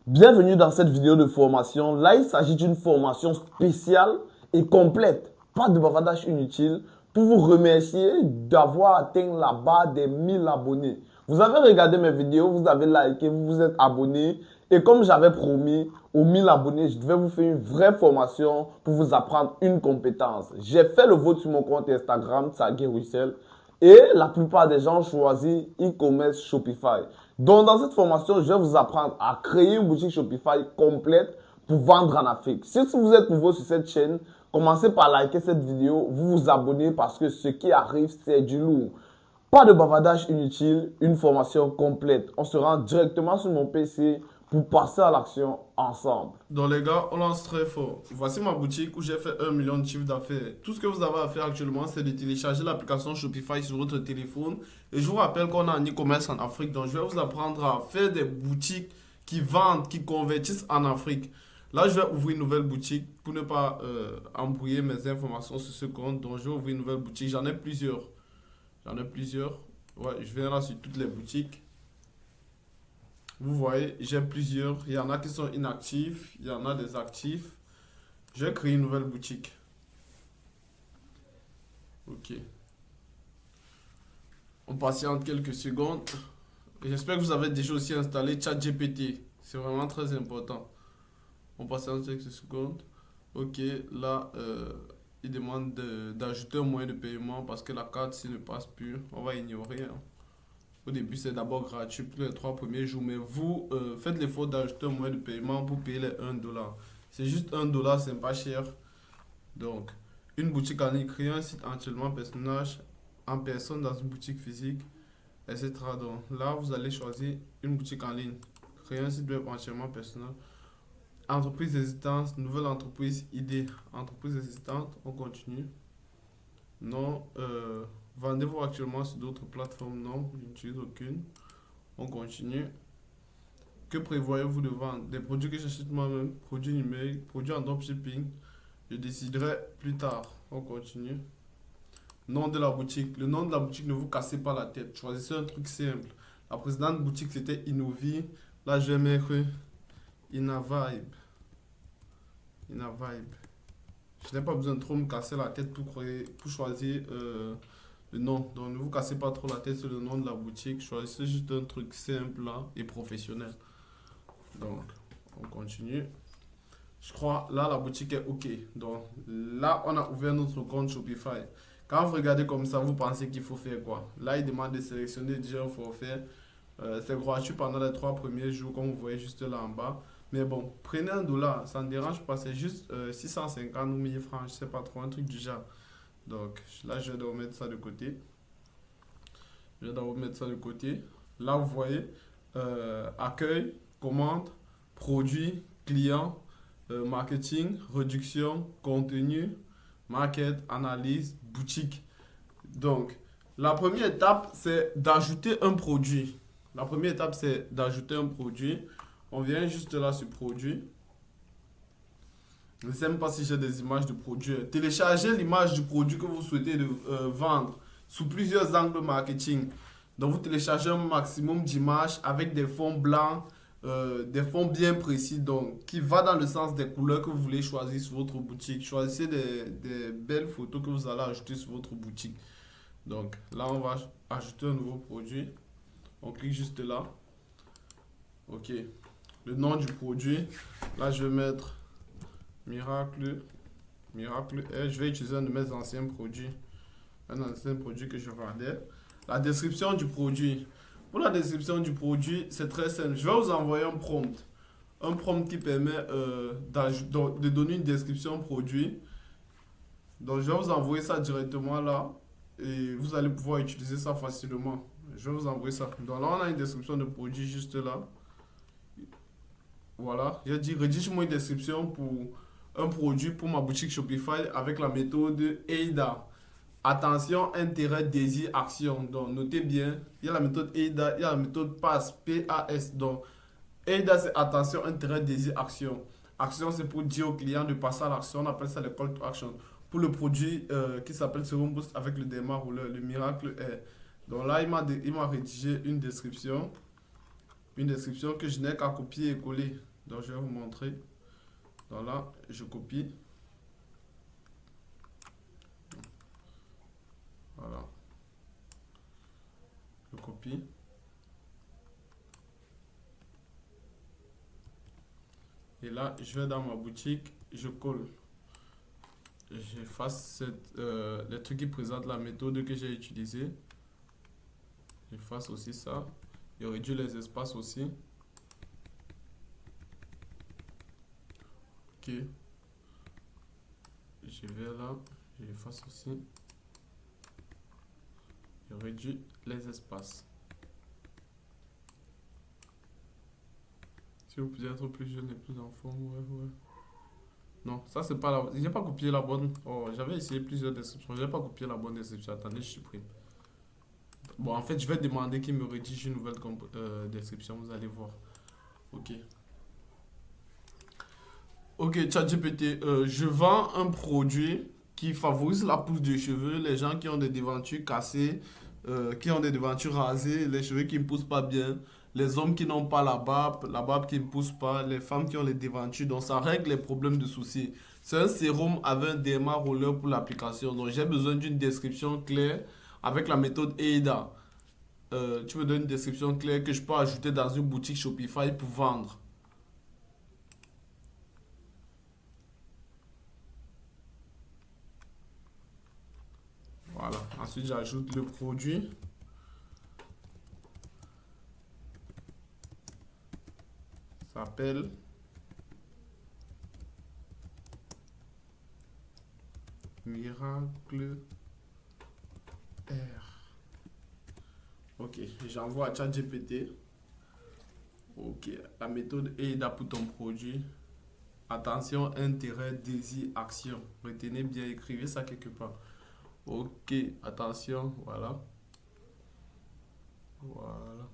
Bienvenue dans cette vidéo de formation. Là, il s'agit d'une formation spéciale et complète. Pas de bavardage inutile pour vous remercier d'avoir atteint la barre des 1000 abonnés. Vous avez regardé mes vidéos, vous avez liké, vous vous êtes abonné. Et comme j'avais promis, aux 1000 abonnés, je devais vous faire une vraie formation pour vous apprendre une compétence. J'ai fait le vote sur mon compte Instagram, Tsagé Wissel. Et la plupart des gens choisissent e-commerce Shopify. Donc, dans cette formation, je vais vous apprendre à créer une boutique Shopify complète pour vendre en Afrique. Si vous êtes nouveau sur cette chaîne, commencez par liker cette vidéo, vous vous abonnez parce que ce qui arrive, c'est du lourd. Pas de bavardage inutile, une formation complète. On se rend directement sur mon PC pour passer à l'action ensemble. Donc les gars, on lance très fort. Voici ma boutique où j'ai fait 1 million de chiffre d'affaires. Tout ce que vous avez à faire actuellement, c'est de télécharger l'application Shopify sur votre téléphone. Et je vous rappelle qu'on a un e-commerce en Afrique. Donc je vais vous apprendre à faire des boutiques qui vendent, qui convertissent en Afrique. Là, je vais ouvrir une nouvelle boutique pour ne pas embrouiller mes informations sur ce compte. Donc je vais ouvrir une nouvelle boutique. J'en ai plusieurs. J'en ai plusieurs. Ouais, je viens là sur toutes les boutiques. Vous voyez, j'ai plusieurs. Il y en a qui sont inactifs, il y en a des actifs. Je vais créer une nouvelle boutique. Ok. On patiente quelques secondes. J'espère que vous avez déjà aussi installé ChatGPT. C'est vraiment très important. On patiente quelques secondes. Ok, là, il demande d'ajouter un moyen de paiement parce que la carte, s'il ne passe plus, on va ignorer, hein. Au début, c'est d'abord gratuit pour les 3 premiers jours, mais vous faites l'effort d'ajouter un moyen de paiement pour payer les 1 dollar. C'est juste 1 dollar, c'est pas cher. Donc, une boutique en ligne, créer un site entièrement personnage en personne dans une boutique physique, etc. Donc, là, vous allez choisir une boutique en ligne, créer un site web entièrement personnel. Entreprise existante, nouvelle entreprise, idée. Entreprise existante, on continue. Non, vendez-vous actuellement sur d'autres plateformes? Non, je n'utilise aucune. On continue. Que prévoyez-vous de vendre? Des produits que j'achète moi-même, produits numériques, produits en dropshipping. Je déciderai plus tard. On continue. Nom de la boutique. Le nom de la boutique, ne vous cassez pas la tête. Choisissez un truc simple. La précédente boutique, c'était Innovi. Là, je vais mettre Inavibe. Inavibe. Je n'ai pas besoin de trop me casser la tête pour choisir le nom. Donc, ne vous cassez pas trop la tête sur le nom de la boutique. Choisissez juste un truc simple là, et professionnel. Donc, on continue. Je crois, là, la boutique est OK. Donc, là, on a ouvert notre compte Shopify. Quand vous regardez comme ça, vous pensez qu'il faut faire quoi? Là, il demande de sélectionner déjà un forfait. C'est gratuit pendant les 3 premiers jours, comme vous voyez juste là en bas. Mais bon, prenez 1 dollar, ça ne dérange pas. C'est juste 650 ou 1000 francs, je sais pas trop, un truc du genre. Donc, là, je vais devoir mettre ça de côté. Je vais devoir mettre ça de côté. Là, vous voyez, accueil, commande, produit, client, marketing, réduction, contenu, market, analyse, boutique. Donc, la première étape, c'est d'ajouter un produit. La première étape, c'est d'ajouter un produit. On vient juste là sur produit. Je ne sais même pas si j'ai des images de produits. Téléchargez l'image du produit que vous souhaitez vendre sous plusieurs angles marketing. Donc, vous téléchargez un maximum d'images avec des fonds blancs, des fonds bien précis, donc qui va dans le sens des couleurs que vous voulez choisir sur votre boutique. Choisissez des belles photos que vous allez ajouter sur votre boutique. Donc, là, on va ajouter un nouveau produit. On clique juste là. OK. Le nom du produit. Là, je vais mettre Miracle. Miracle. Et je vais utiliser un de mes anciens produits. Un ancien produit que je vendais. La description du produit. Pour la description du produit, c'est très simple. Je vais vous envoyer un prompt. Un prompt qui permet de donner une description produit. Donc, je vais vous envoyer ça directement là. Et vous allez pouvoir utiliser ça facilement. Je vais vous envoyer ça. Donc là, on a une description de produit juste là. Voilà. J'ai dit, rédige-moi une description pour un produit pour ma boutique Shopify avec la méthode AIDA. Attention, intérêt, désir, action. Donc, notez bien, il y a la méthode AIDA, il y a la méthode PAS, P-A-S. Donc, AIDA, c'est attention, intérêt, désir, action. Action, c'est pour dire au client de passer à l'action. On appelle ça le call to action. Pour le produit qui s'appelle Serum Boost avec le démarrouleur, le Miracle Air. Donc là, il m'a rédigé une description que je n'ai qu'à copier et coller. Donc, je vais vous montrer. Donc là, je copie. Voilà. Je copie. Et là, je vais dans ma boutique, je colle. J'efface les trucs qui présentent la méthode que j'ai utilisée. J'efface aussi ça. Et réduis les espaces aussi. Ok. Je vais là, j'efface aussi. Je réduis les espaces. Si vous pouvez être plus jeune et plus en forme, ouais. Non, ça c'est pas la... J'ai pas copié la bonne... Oh, j'avais essayé plusieurs descriptions. J'ai pas copié la bonne description. Attendez, je supprime. Bon, en fait, je vais demander qu'il me rédige une nouvelle description. Vous allez voir. Ok. Ok, ChatGPT. Je vends un produit qui favorise la pousse de cheveux. Les gens qui ont des devantures cassées, qui ont des devantures rasées, les cheveux qui ne poussent pas bien, les hommes qui n'ont pas la barbe qui ne pousse pas, les femmes qui ont les devantures. Donc, ça règle les problèmes de soucis. C'est un sérum avec un derma roller pour l'application. Donc, j'ai besoin d'une description claire avec la méthode EIDA. Tu me donnes une description claire que je peux ajouter dans une boutique Shopify pour vendre. Voilà. Ensuite, j'ajoute le produit. Ça s'appelle Miracle R. Ok, j'envoie à ChatGPT. Ok, la méthode EIDA pour ton produit. Attention, intérêt, désir, action. Retenez bien, écrivez ça quelque part. Ok, attention, voilà. Voilà.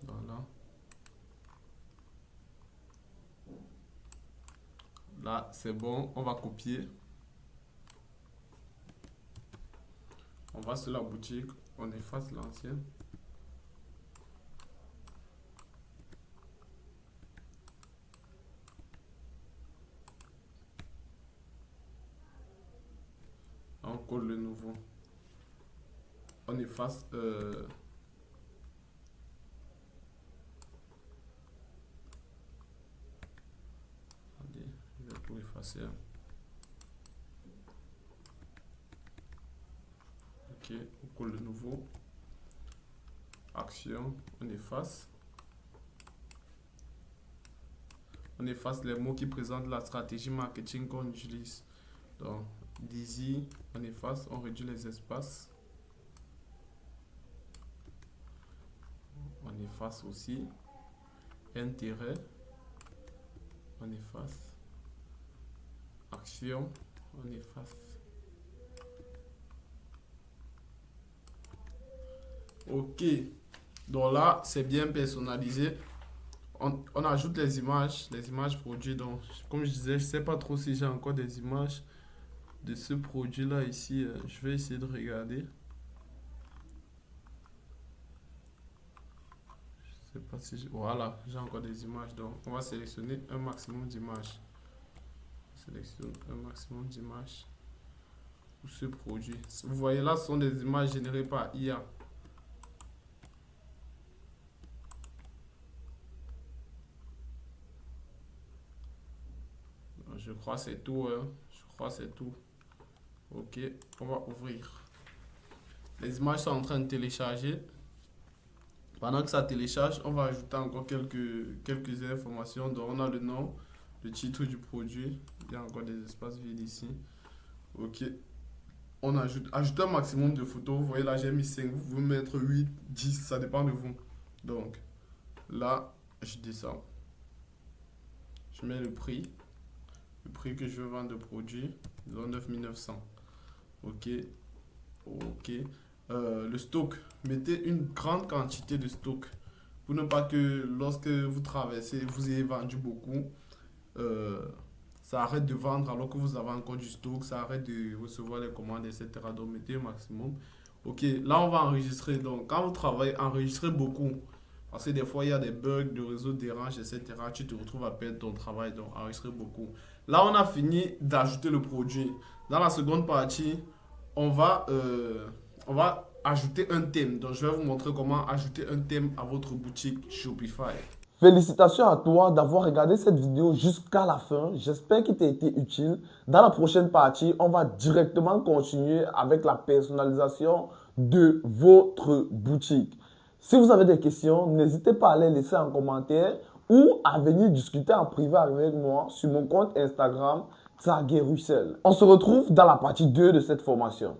Voilà. Là, c'est bon, on va copier. On va sur la boutique, on efface l'ancien. On colle le nouveau. On efface. Attendez, je vais tout effacer. Ok, on colle le nouveau. Action, on efface. On efface les mots qui présentent la stratégie marketing qu'on utilise. Donc, désir, on efface, on réduit les espaces. On efface aussi. Intérêt, on efface. Action, on efface. Ok, donc là, c'est bien personnalisé. On ajoute les images produits. Donc, comme je disais, je sais pas trop si j'ai encore des images de ce produit-là ici. Je vais essayer de regarder. Je sais pas si voilà, j'ai encore des images. Donc, on va sélectionner un maximum d'images. Sélectionne un maximum d'images pour ce produit. Vous voyez là, ce sont des images générées par IA. Je crois que c'est tout. Hein. Je crois que c'est tout. Ok, on va ouvrir. Les images sont en train de télécharger. Pendant que ça télécharge, on va ajouter encore quelques informations. Donc, on a le nom, le titre du produit. Il y a encore des espaces vides ici. Ok. On ajoute un maximum de photos. Vous voyez là, j'ai mis 5. Vous pouvez mettre 8, 10. Ça dépend de vous. Donc, là, je descends. Je mets le prix. Le prix que je veux vendre de produit. Disons 9 900. Ok. Ok. Le stock. Mettez une grande quantité de stock. Pour ne pas que lorsque vous traversez, vous ayez vendu beaucoup. Ça arrête de vendre alors que vous avez encore du stock. Ça arrête de recevoir les commandes, etc. Donc mettez un maximum. Ok. Là, on va enregistrer. Donc, quand vous travaillez, enregistrez beaucoup. Parce que des fois, il y a des bugs, le réseau dérange, etc. Tu te retrouves à perdre ton travail, donc enregistrer beaucoup. Là, on a fini d'ajouter le produit. Dans la seconde partie, on va ajouter un thème. Donc, je vais vous montrer comment ajouter un thème à votre boutique Shopify. Félicitations à toi d'avoir regardé cette vidéo jusqu'à la fin. J'espère qu'il t'a été utile. Dans la prochaine partie, on va directement continuer avec la personnalisation de votre boutique. Si vous avez des questions, n'hésitez pas à les laisser en commentaire ou à venir discuter en privé avec moi sur mon compte Instagram, Tsagué Russell. On se retrouve dans la partie 2 de cette formation.